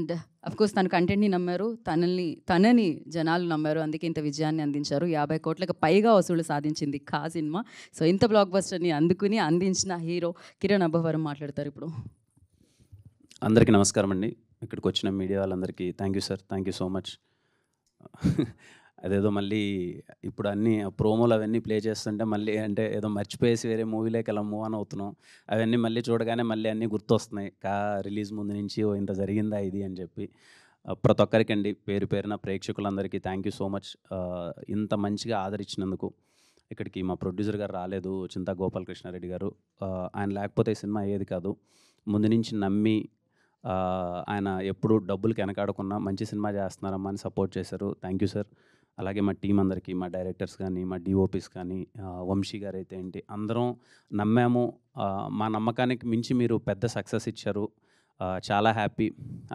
And of course తన కంటెంట్ని నమ్మారు, తనని జనాలు నమ్మారు. అందుకే ఇంత విజయాన్ని అందించారు. 50 కోట్లకు పైగా వసూలు సాధించింది కా సినిమా. సో ఇంత బ్లాక్ బస్టర్ని అందించిన హీరో కిరణ్ అబ్బవరం మాట్లాడతారు ఇప్పుడు. అందరికీ నమస్కారం అండి. ఇక్కడికి వచ్చిన మీడియా వాళ్ళందరికీ thank you sir, thank you so much. అదేదో మళ్ళీ ఇప్పుడు అన్నీ ప్రోమోలు అవన్నీ ప్లే చేస్తుంటే మళ్ళీ అంటే ఏదో మర్చిపోయేసి వేరే మూవీలోకి ఎలా మూవ్ ఆన్ అవుతున్నాం. అవన్నీ మళ్ళీ చూడగానే మళ్ళీ అన్నీ గుర్తొస్తున్నాయి. రిలీజ్ ముందు నుంచి ఓ ఇంత జరిగిందా ఇది అని చెప్పి. ప్రతి ఒక్కరికండి పేరు పేరున ప్రేక్షకులందరికీ థ్యాంక్ యూ సో మచ్. ఇంత మంచిగా ఆదరించినందుకు. ఇక్కడికి మా ప్రొడ్యూసర్ గారు రాలేదు, చింతా గోపాలకృష్ణారెడ్డి గారు. ఆయన లేకపోతే ఈ సినిమా అయ్యేది కాదు. ముందు నుంచి నమ్మి ఆయన ఎప్పుడు డబ్బులకి వెనకాడకుండా మంచి సినిమా చేస్తున్నారమ్మా అని సపోర్ట్ చేశారు. Thank you sir. అలాగే మా టీం అందరికీ, మా డైరెక్టర్స్ కానీ, మా డిఓపీస్ కానీ, వంశీ గారు అయితే ఏంటి, అందరం నమ్మాము. మా నమ్మకానికి మించి మీరు పెద్ద సక్సెస్ ఇచ్చారు. చాలా హ్యాపీ.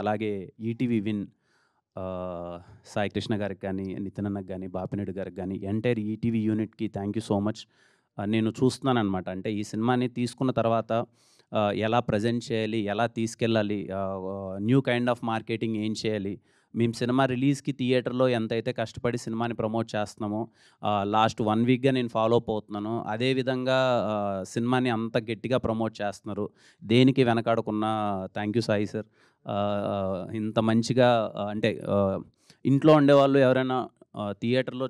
అలాగే ఈటీవీ విన్ సాయి కృష్ణ గారికి కానీ, నితిన్ అన్నకి కానీ, బాపినేడు గారికి కానీ, ఎంటైర్ ఈటీవీ యూనిట్కి థ్యాంక్ యూ సో మచ్. నేను చూస్తున్నాను అనమాట. అంటే ఈ సినిమాని తీసుకున్న తర్వాత ఎలా ప్రజెంట్ చేయాలి, ఎలా తీసుకెళ్ళాలి, న్యూ కైండ్ ఆఫ్ మార్కెటింగ్ ఏం చేయాలి. మేము సినిమా రిలీజ్కి థియేటర్లో ఎంతైతే కష్టపడి సినిమాని ప్రమోట్ చేస్తున్నామో లాస్ట్ 1 వీక్గా నేను ఫాలో అప్ అవుతున్నాను. అదేవిధంగా సినిమాని అంత గట్టిగా ప్రమోట్ చేస్తున్నారు. దేనికి వెనకాడకున్నా థ్యాంక్ యూ సాయి సార్. ఇంత మంచిగా అంటే ఇంట్లో ఉండేవాళ్ళు ఎవరైనా థియేటర్లో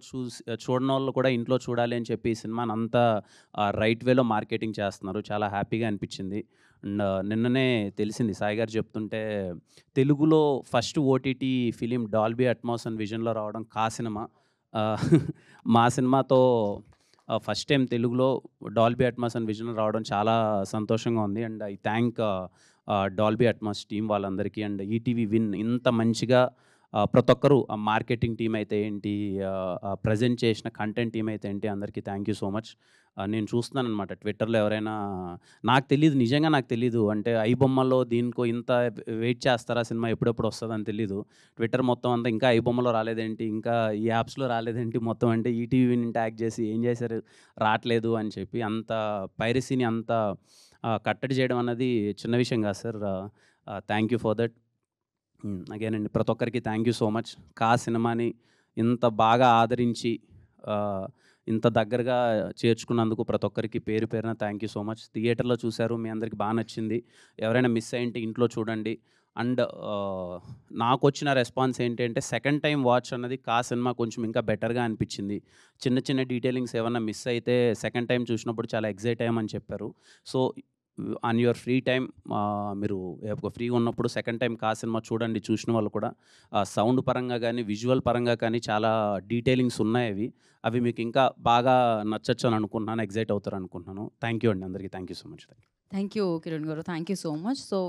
చూడని వాళ్ళు కూడా ఇంట్లో చూడాలి అని చెప్పి ఈ సినిమాని అంతా రైట్ వేలో మార్కెటింగ్ చేస్తున్నారు. చాలా హ్యాపీగా అనిపించింది. అండ్ నిన్ననే తెలిసింది సాయి గారు చెప్తుంటే, తెలుగులో first OTT film Dolby Atmos and విజన్లో రావడం కా సినిమా. మా సినిమాతో ఫస్ట్ టైం తెలుగులో డాల్బీ అట్మాస్ అండ్ విజన్లో రావడం చాలా సంతోషంగా ఉంది. And I thank Dolby Atmos team వాళ్ళందరికీ అండ్ ఈటీవీ విన్ ఇంత మంచిగా ప్రతి ఒక్కరు మార్కెటింగ్ టీం అయితే ఏంటి, ప్రజెంట్ చేసిన కంటెంట్ టీం అయితే ఏంటి, అందరికీ థ్యాంక్ యూ సో మచ్. నేను చూస్తున్నాను అనమాట ట్విట్టర్లో ఎవరైనా, నాకు తెలీదు, నిజంగా నాకు తెలీదు. అంటే ఐబొమ్మలో దీనికో ఇంత వెయిట్ చేస్తారా, సినిమా ఎప్పుడెప్పుడు వస్తుందని తెలీదు. ట్విట్టర్ మొత్తం అంతా ఇంకా ఐబొమ్మలో రాలేదేంటి, ఇంకా ఈ యాప్స్లో రాలేదేంటి, మొత్తం అంటే ఈటీవీని ట్యాగ్ చేసి ఏం చేశారు రావట్లేదు అని చెప్పి అంత పైరసీని అంత కట్టడి చేయడం అన్నది చిన్న విషయం కాదు sir. Thank you for that. Again అండి ప్రతి ఒక్కరికి థ్యాంక్ యూ సో మచ్. కా సినిమాని ఇంత బాగా ఆదరించి ఇంత దగ్గరగా చేర్చుకున్నందుకు ప్రతి ఒక్కరికి పేరు పేరున థ్యాంక్ యూ సో మచ్. థియేటర్లో చూశారు, మీ అందరికి బాగా నచ్చింది. ఎవరైనా మిస్ అయ్యింటే ఇంట్లో చూడండి. అండ్ నాకు వచ్చిన రెస్పాన్స్ ఏంటంటే, సెకండ్ టైం వాచ్ అన్నది కా సినిమా కొంచెం ఇంకా బెటర్గా అనిపించింది. చిన్న చిన్న డీటెయిలింగ్స్ ఏమన్నా మిస్ అయితే సెకండ్ టైం చూసినప్పుడు చాలా ఎగ్జైట్ అయ్యామని చెప్పారు. So on your free time మీరు ఫ్రీగా ఉన్నప్పుడు సెకండ్ టైం కా సినిమా చూడండి. చూసిన వాళ్ళు కూడా సౌండ్ పరంగా కానీ, విజువల్ పరంగా కానీ చాలా డీటెయిలింగ్స్ ఉన్నాయి. అవి మీకు ఇంకా బాగా నచ్చచ్చు అని అనుకుంటున్నాను, ఎగ్జైట్ అవుతారు అనుకుంటున్నాను. థ్యాంక్ యూ అండి అందరికీ. Thank you so much. Thank you Kiran గారు, thank you so much. So